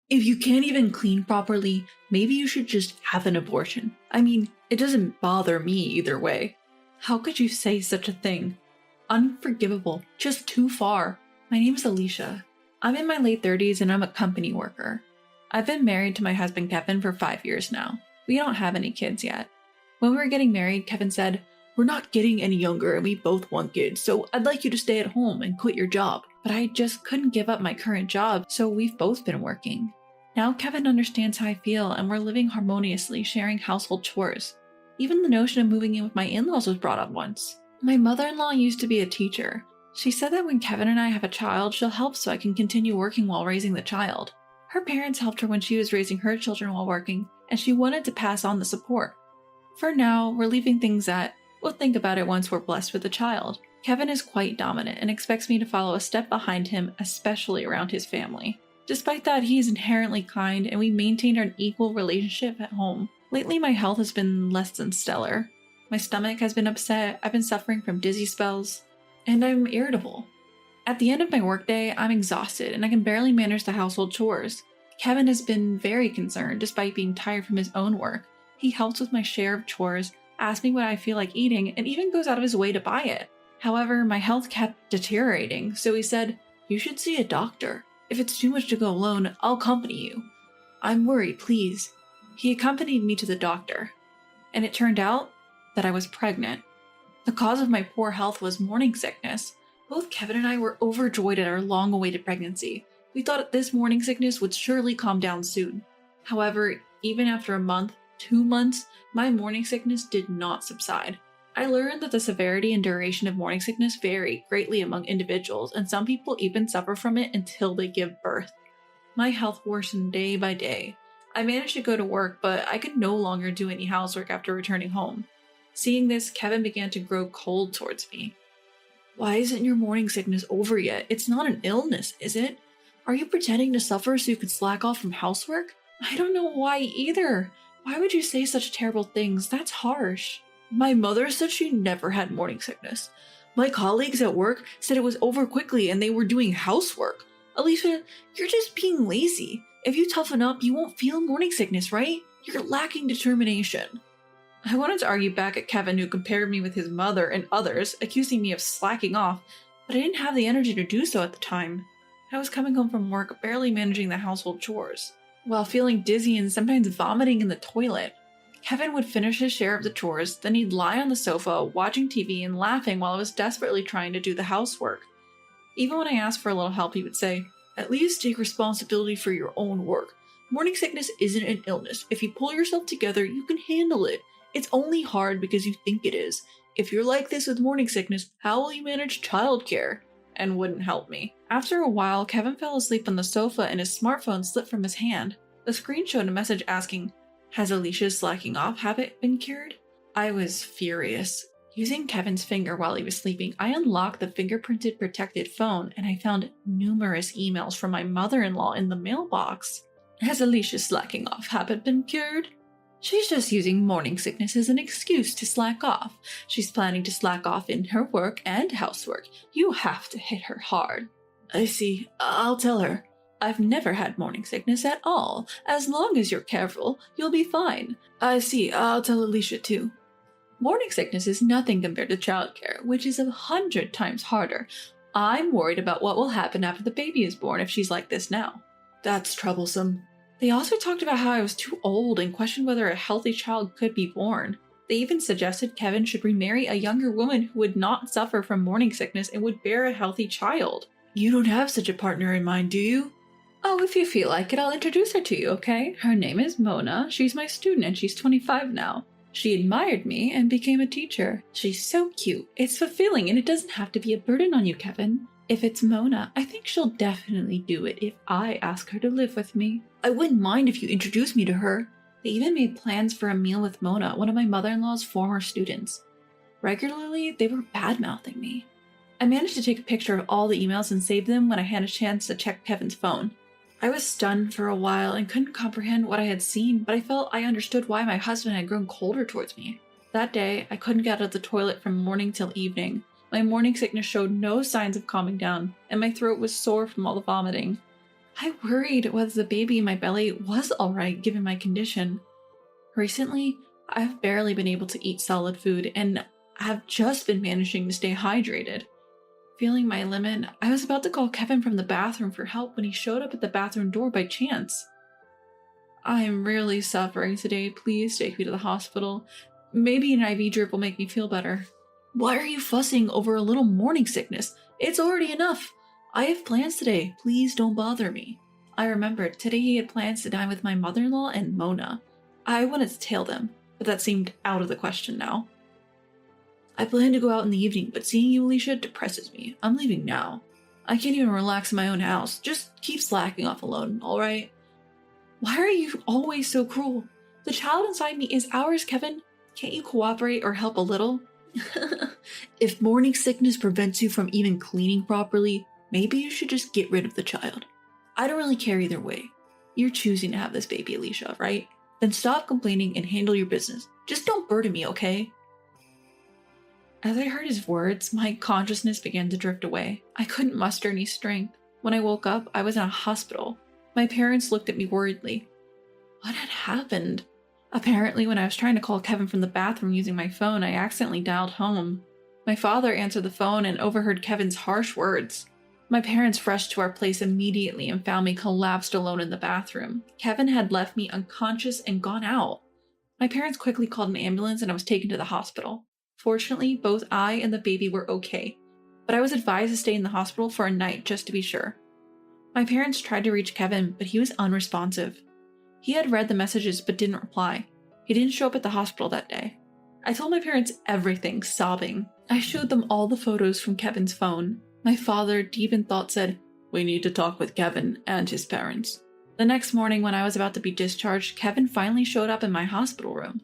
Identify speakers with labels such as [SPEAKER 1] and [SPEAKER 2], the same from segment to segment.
[SPEAKER 1] If you can't even clean properly, maybe you should just have an abortion. I mean, it doesn't bother me either way. How could you say such a thing? Unforgivable, just too far. My name is Alicia. I'm in my late 30s and I'm a company worker. I've been married to my husband Kevin for 5 years now. We don't have any kids yet. When we were getting married, Kevin said, "We're not getting any younger and we both want kids, so I'd like you to stay at home and quit your job." But I just couldn't give up my current job, so we've both been working. Now Kevin understands how I feel and we're living harmoniously, sharing household chores. Even the notion of moving in with my in-laws was brought up once. My mother-in-law used to be a teacher. She said that when Kevin and I have a child, she'll help so I can continue working while raising the child. Her parents helped her when she was raising her children while working, and she wanted to pass on the support. For now, we're leaving things at, we'll think about it once we're blessed with a child. Kevin is quite dominant and expects me to follow a step behind him, especially around his family. Despite that, he is inherently kind and we maintained an equal relationship at home. Lately, my health has been less than stellar. My stomach has been upset, I've been suffering from dizzy spells, and I'm irritable. At the end of my workday, I'm exhausted and I can barely manage the household chores. Kevin has been very concerned despite being tired from his own work. He helps with my share of chores, asks me what I feel like eating, and even goes out of his way to buy it. However, my health kept deteriorating, so he said, "You should see a doctor. If it's too much to go alone, I'll accompany you. I'm worried, please." He accompanied me to the doctor, and it turned out that I was pregnant. The cause of my poor health was morning sickness. Both Kevin and I were overjoyed at our long-awaited pregnancy. We thought this morning sickness would surely calm down soon. However, even after a month, 2 months, my morning sickness did not subside. I learned that the severity and duration of morning sickness vary greatly among individuals, and some people even suffer from it until they give birth. My health worsened day by day. I managed to go to work, but I could no longer do any housework after returning home. Seeing this, Kevin began to grow cold towards me. "Why isn't your morning sickness over yet? It's not an illness, is it? Are you pretending to suffer so you can slack off from housework?" "I don't know why either. Why would you say such terrible things? That's harsh." "My mother said she never had morning sickness. My colleagues at work said it was over quickly and they were doing housework. Alicia, you're just being lazy. If you toughen up, you won't feel morning sickness, right? You're lacking determination." I wanted to argue back at Kevin, who compared me with his mother and others, accusing me of slacking off, but I didn't have the energy to do so at the time. I was coming home from work, barely managing the household chores, while feeling dizzy and sometimes vomiting in the toilet. Kevin would finish his share of the chores, then he'd lie on the sofa, watching TV and laughing while I was desperately trying to do the housework. Even when I asked for a little help, he would say, "At least take responsibility for your own work. Morning sickness isn't an illness. If you pull yourself together, you can handle it. It's only hard because you think it is. If you're like this with morning sickness, how will you manage childcare?" And wouldn't help me. After a while, Kevin fell asleep on the sofa and his smartphone slipped from his hand. The screen showed a message asking, "Has Alicia's slacking off habit been cured?" I was furious. Using Kevin's finger while he was sleeping, I unlocked the fingerprinted protected phone and I found numerous emails from my mother-in-law in the mailbox. "Has Alicia's slacking off habit been cured? She's just using morning sickness as an excuse to slack off. She's planning to slack off in her work and housework. You have to hit her hard." "I see. I'll tell her. I've never had morning sickness at all. As long as you're careful, you'll be fine." "I see. I'll tell Alicia too." Morning sickness is nothing compared to childcare, which is 100 times harder. I'm worried about what will happen after the baby is born if she's like this now. That's troublesome. They also talked about how I was too old and questioned whether a healthy child could be born. They even suggested Kevin should remarry a younger woman who would not suffer from morning sickness and would bear a healthy child. "You don't have such a partner in mind, do you?" "Oh, if you feel like it, I'll introduce her to you, okay? Her name is Mona. She's my student and she's 25 now. She admired me and became a teacher. She's so cute. It's fulfilling and it doesn't have to be a burden on you, Kevin. If it's Mona, I think she'll definitely do it if I ask her to live with me. I wouldn't mind if you introduced me to her." They even made plans for a meal with Mona, one of my mother-in-law's former students. Regularly, they were bad-mouthing me. I managed to take a picture of all the emails and save them when I had a chance to check Kevin's phone. I was stunned for a while and couldn't comprehend what I had seen, but I felt I understood why my husband had grown colder towards me. That day, I couldn't get out of the toilet from morning till evening. My morning sickness showed no signs of calming down, and my throat was sore from all the vomiting. I worried whether the baby in my belly was alright given my condition. Recently, I've barely been able to eat solid food and have just been managing to stay hydrated. Feeling my limit, I was about to call Kevin from the bathroom for help when he showed up at the bathroom door by chance. I'm really suffering today. Please take me to the hospital. Maybe an IV drip will make me feel better. Why are you fussing over a little morning sickness? It's already enough. I have plans today. Please don't bother me. I remembered today he had plans to dine with my mother-in-law and Mona. I wanted to tail them, but that seemed out of the question now. I plan to go out in the evening, but seeing you, Alicia, depresses me. I'm leaving now. I can't even relax in my own house. Just keep slacking off alone, alright? Why are you always so cruel? The child inside me is ours, Kevin. Can't you cooperate or help a little? If morning sickness prevents you from even cleaning properly, maybe you should just get rid of the child. I don't really care either way. You're choosing to have this baby, Alicia, right? Then stop complaining and handle your business. Just don't burden me, okay? As I heard his words, my consciousness began to drift away. I couldn't muster any strength. When I woke up, I was in a hospital. My parents looked at me worriedly. What had happened? Apparently, when I was trying to call Kevin from the bathroom using my phone, I accidentally dialed home. My father answered the phone and overheard Kevin's harsh words. My parents rushed to our place immediately and found me collapsed alone in the bathroom. Kevin had left me unconscious and gone out. My parents quickly called an ambulance and I was taken to the hospital. Fortunately, both I and the baby were okay, but I was advised to stay in the hospital for a night just to be sure. My parents tried to reach Kevin, but he was unresponsive. He had read the messages but didn't reply. He didn't show up at the hospital that day. I told my parents everything, sobbing. I showed them all the photos from Kevin's phone. My father, deep in thought, said, "We need to talk with Kevin and his parents." The next morning, when I was about to be discharged, Kevin finally showed up in my hospital room.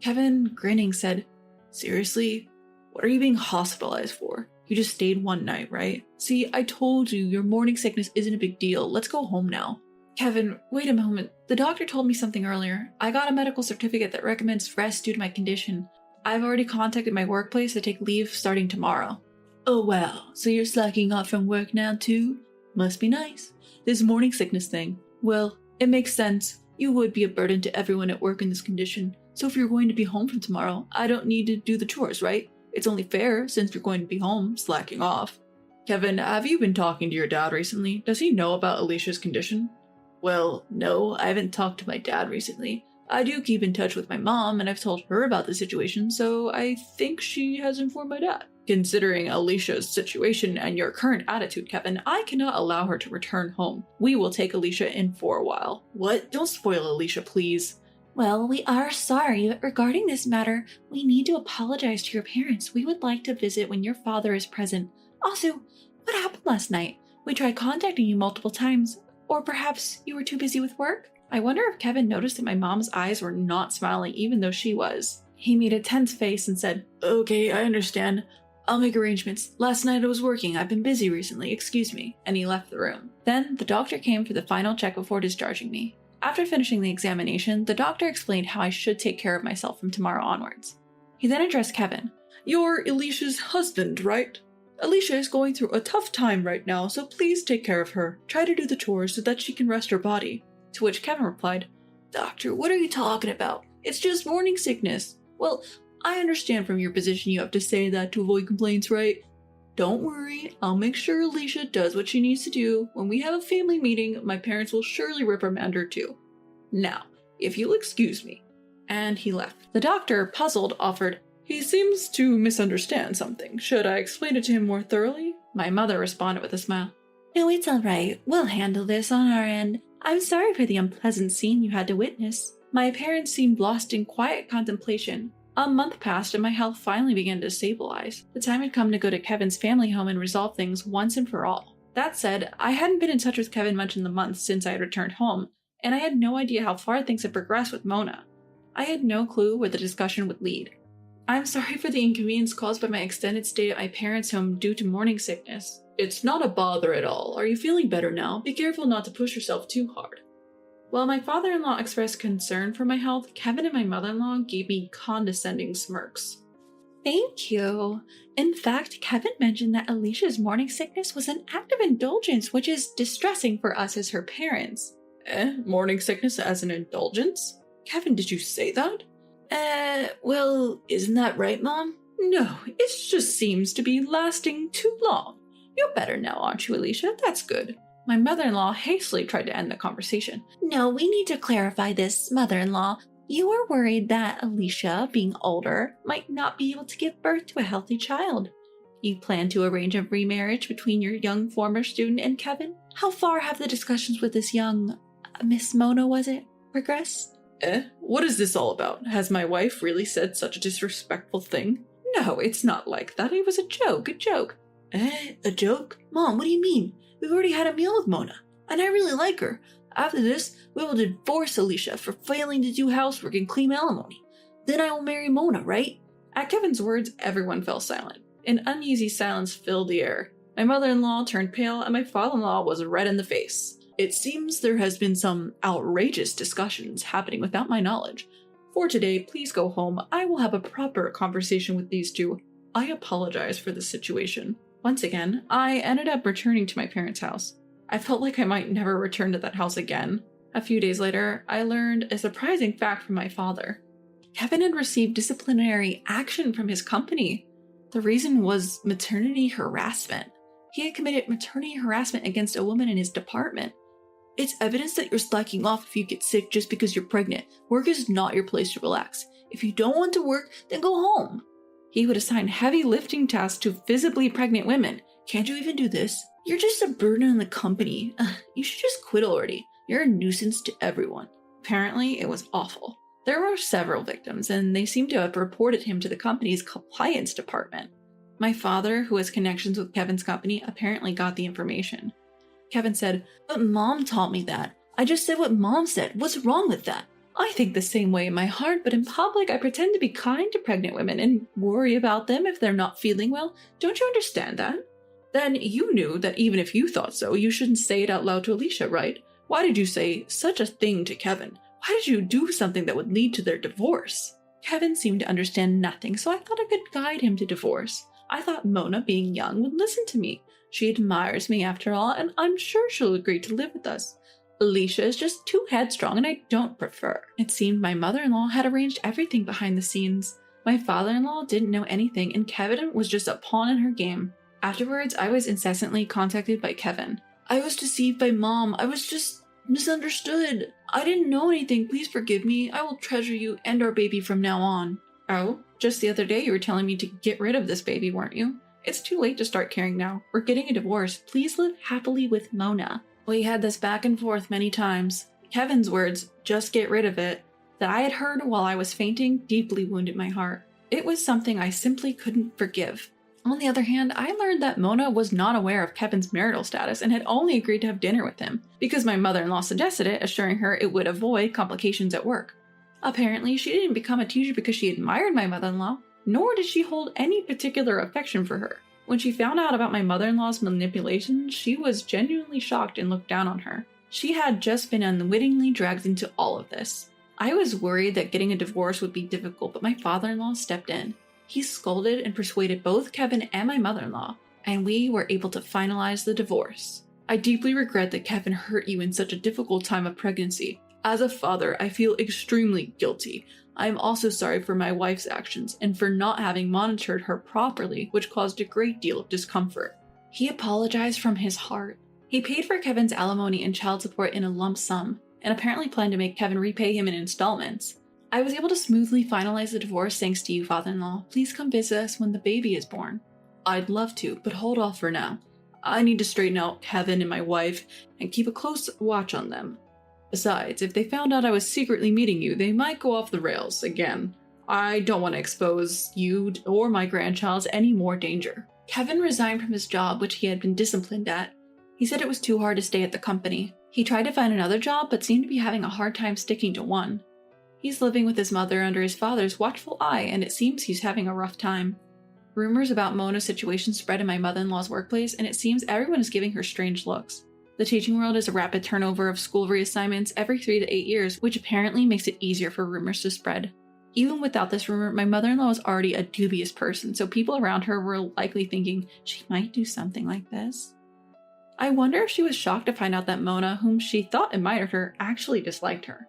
[SPEAKER 1] Kevin, grinning, said, "Seriously? What are you being hospitalized for? You just stayed one night, right? See, I told you your morning sickness isn't a big deal. Let's go home now." Kevin, wait a moment. The doctor told me something earlier. I got a medical certificate that recommends rest due to my condition. I've already contacted my workplace to take leave starting tomorrow. Oh wow, so you're slacking off from work now too? Must be nice. This morning sickness thing. Well, it makes sense. You would be a burden to everyone at work in this condition. So if you're going to be home from tomorrow, I don't need to do the chores, right? It's only fair since you're going to be home, slacking off. Kevin, have you been talking to your dad recently? Does he know about Alicia's condition? Well, no, I haven't talked to my dad recently. I do keep in touch with my mom, and I've told her about the situation, so I think she has informed my dad. Considering Alicia's situation and your current attitude, Kevin, I cannot allow her to return home. We will take Alicia in for a while. What? Don't spoil Alicia, please. Well, we are sorry, but regarding this matter, we need to apologize to your parents. We would like to visit when your father is present. Also, what happened last night? We tried contacting you multiple times. Or perhaps you were too busy with work? I wonder if Kevin noticed that my mom's eyes were not smiling even though she was. He made a tense face and said, "Okay, I understand. I'll make arrangements. Last night I was working. I've been busy recently. Excuse me." And he left the room. Then the doctor came for the final check before discharging me. After finishing the examination, the doctor explained how I should take care of myself from tomorrow onwards. He then addressed Kevin. "You're Alicia's husband, right? Alicia is going through a tough time right now, so please take care of her. Try to do the chores so that she can rest her body." To which Kevin replied, "Doctor, what are you talking about? It's just morning sickness." Well, I understand from your position you have to say that to avoid complaints, right? Don't worry, I'll make sure Alicia does what she needs to do. When we have a family meeting, my parents will surely reprimand her too. Now, if you'll excuse me. And he left. The doctor, puzzled, offered, "He seems to misunderstand something. Should I explain it to him more thoroughly?" My mother responded with a smile. "No, it's all right. We'll handle this on our end. I'm sorry for the unpleasant scene you had to witness." My parents seemed lost in quiet contemplation. A month passed and my health finally began to stabilize. The time had come to go to Kevin's family home and resolve things once and for all. That said, I hadn't been in touch with Kevin much in the months since I had returned home, and I had no idea how far things had progressed with Mona. I had no clue where the discussion would lead. I'm sorry for the inconvenience caused by my extended stay at my parents' home due to morning sickness. It's not a bother at all. Are you feeling better now? Be careful not to push yourself too hard. While my father-in-law expressed concern for my health, Kevin and my mother-in-law gave me condescending smirks. Thank you. In fact, Kevin mentioned that Alicia's morning sickness was an act of indulgence, which is distressing for us as her parents. Morning sickness as an indulgence? Kevin, did you say that? Well, isn't that right, Mom? No, it just seems to be lasting too long. You're better now, aren't you, Alicia? That's good. My mother-in-law hastily tried to end the conversation. No, we need to clarify this, mother-in-law. You were worried that Alicia, being older, might not be able to give birth to a healthy child. You plan to arrange a remarriage between your young former student and Kevin? How far have the discussions with this young Miss Mona, was it, progressed? What is this all about? Has my wife really said such a disrespectful thing? No, it's not like that. It was a joke, a joke? Mom, what do you mean? We've already had a meal with Mona, and I really like her. After this, we will divorce Alicia for failing to do housework and claim alimony. Then I will marry Mona, right? At Kevin's words, everyone fell silent. An uneasy silence filled the air. My mother-in-law turned pale, and my father-in-law was red in the face. It seems there has been some outrageous discussions happening without my knowledge. For today, please go home. I will have a proper conversation with these two. I apologize for the situation. Once again, I ended up returning to my parents' house. I felt like I might never return to that house again. A few days later, I learned a surprising fact from my father. Kevin had received disciplinary action from his company. The reason was maternity harassment. He had committed maternity harassment against a woman in his department. It's evidence that you're slacking off if you get sick just because you're pregnant. Work is not your place to relax. If you don't want to work, then go home. He would assign heavy lifting tasks to visibly pregnant women. Can't you even do this? You're just a burden on the company. You should just quit already. You're a nuisance to everyone. Apparently, it was awful. There were several victims, and they seemed to have reported him to the company's compliance department. My father, who has connections with Kevin's company, apparently got the information. Kevin said, "But Mom taught me that. I just said what Mom said. What's wrong with that? I think the same way in my heart, but in public I pretend to be kind to pregnant women and worry about them if they're not feeling well. Don't you understand that?" Then you knew that even if you thought so, you shouldn't say it out loud to Alicia, right? Why did you say such a thing to Kevin? Why did you do something that would lead to their divorce? Kevin seemed to understand nothing, so I thought I could guide him to divorce. I thought Mona, being young, would listen to me. She admires me after all, and I'm sure she'll agree to live with us. Alicia is just too headstrong, and I don't prefer. It seemed my mother-in-law had arranged everything behind the scenes. My father-in-law didn't know anything, and Kevin was just a pawn in her game. Afterwards, I was incessantly contacted by Kevin. I was deceived by Mom. I was just misunderstood. I didn't know anything. Please forgive me. I will treasure you and our baby from now on. Oh, just the other day you were telling me to get rid of this baby, weren't you? It's too late to start caring now. We're getting a divorce. Please live happily with Mona. We had this back and forth many times. Kevin's words, "just get rid of it," that I had heard while I was fainting deeply wounded my heart. It was something I simply couldn't forgive. On the other hand, I learned that Mona was not aware of Kevin's marital status and had only agreed to have dinner with him, because my mother-in-law suggested it, assuring her it would avoid complications at work. Apparently, she didn't become a teacher because she admired my mother-in-law, nor did she hold any particular affection for her. When she found out about my mother-in-law's manipulations, she was genuinely shocked and looked down on her. She had just been unwittingly dragged into all of this. I was worried that getting a divorce would be difficult, but my father-in-law stepped in. He scolded and persuaded both Kevin and my mother-in-law, and we were able to finalize the divorce. I deeply regret that Kevin hurt you in such a difficult time of pregnancy. As a father, I feel extremely guilty. I am also sorry for my wife's actions and for not having monitored her properly, which caused a great deal of discomfort. He apologized from his heart. He paid for Kevin's alimony and child support in a lump sum, and apparently planned to make Kevin repay him in installments. I was able to smoothly finalize the divorce thanks to you, father-in-law. Please come visit us when the baby is born. I'd love to, but hold off for now. I need to straighten out Kevin and my wife and keep a close watch on them. Besides, if they found out I was secretly meeting you, they might go off the rails again. I don't want to expose you or my grandchild to any more danger. Kevin resigned from his job, which he had been disciplined at. He said it was too hard to stay at the company. He tried to find another job, but seemed to be having a hard time sticking to one. He's living with his mother under his father's watchful eye, and it seems he's having a rough time. Rumors about Mona's situation spread in my mother-in-law's workplace, and it seems everyone is giving her strange looks. The teaching world is a rapid turnover of school reassignments every 3 to 8 years, which apparently makes it easier for rumors to spread. Even without this rumor, my mother-in-law was already a dubious person, so people around her were likely thinking she might do something like this. I wonder if she was shocked to find out that Mona, whom she thought admired her, actually disliked her.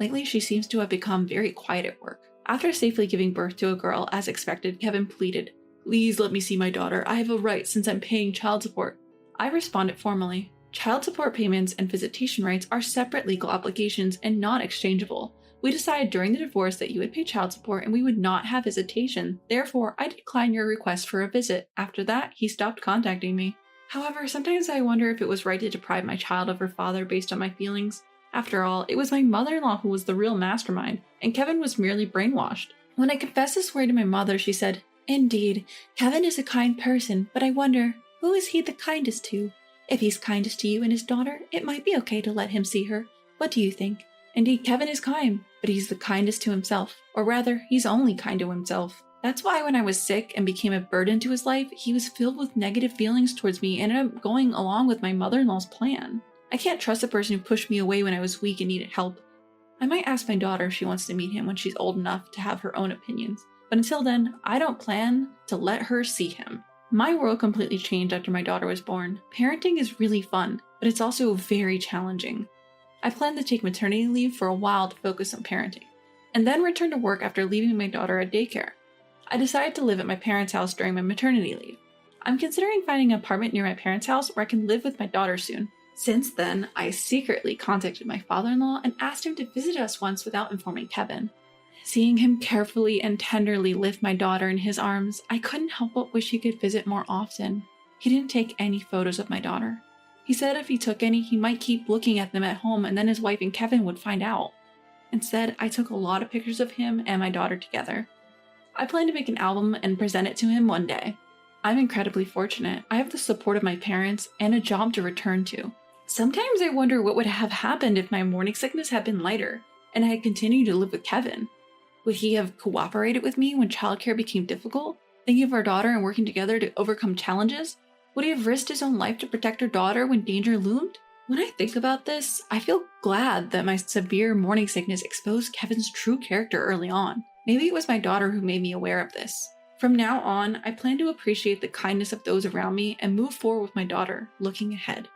[SPEAKER 1] Lately, she seems to have become very quiet at work. After safely giving birth to a girl, as expected, Kevin pleaded, "Please let me see my daughter. I have a right since I'm paying child support." I responded formally. Child support payments and visitation rights are separate legal obligations and not exchangeable. We decided during the divorce that you would pay child support and we would not have visitation. Therefore, I declined your request for a visit. After that, he stopped contacting me. However, sometimes I wonder if it was right to deprive my child of her father based on my feelings. After all, it was my mother-in-law who was the real mastermind, and Kevin was merely brainwashed. When I confessed this story to my mother, she said, "Indeed, Kevin is a kind person, but I wonder, who is he the kindest to? If he's kindest to you and his daughter, it might be okay to let him see her. What do you think? Indeed, Kevin is kind, but he's the kindest to himself. Or rather, he's only kind to himself. That's why when I was sick and became a burden to his life, he was filled with negative feelings towards me and ended up going along with my mother-in-law's plan. I can't trust a person who pushed me away when I was weak and needed help. I might ask my daughter if she wants to meet him when she's old enough to have her own opinions, but until then, I don't plan to let her see him." My world completely changed after my daughter was born. Parenting is really fun, but it's also very challenging. I plan to take maternity leave for a while to focus on parenting, and then return to work after leaving my daughter at daycare. I decided to live at my parents' house during my maternity leave. I'm considering finding an apartment near my parents' house where I can live with my daughter soon. Since then, I secretly contacted my father-in-law and asked him to visit us once without informing Kevin. Seeing him carefully and tenderly lift my daughter in his arms, I couldn't help but wish he could visit more often. He didn't take any photos of my daughter. He said if he took any, he might keep looking at them at home and then his wife and Kevin would find out. Instead, I took a lot of pictures of him and my daughter together. I plan to make an album and present it to him one day. I'm incredibly fortunate. I have the support of my parents and a job to return to. Sometimes I wonder what would have happened if my morning sickness had been lighter and I had continued to live with Kevin. Would he have cooperated with me when childcare became difficult, thinking of our daughter and working together to overcome challenges? Would he have risked his own life to protect our daughter when danger loomed? When I think about this, I feel glad that my severe morning sickness exposed Kevin's true character early on. Maybe it was my daughter who made me aware of this. From now on, I plan to appreciate the kindness of those around me and move forward with my daughter, looking ahead.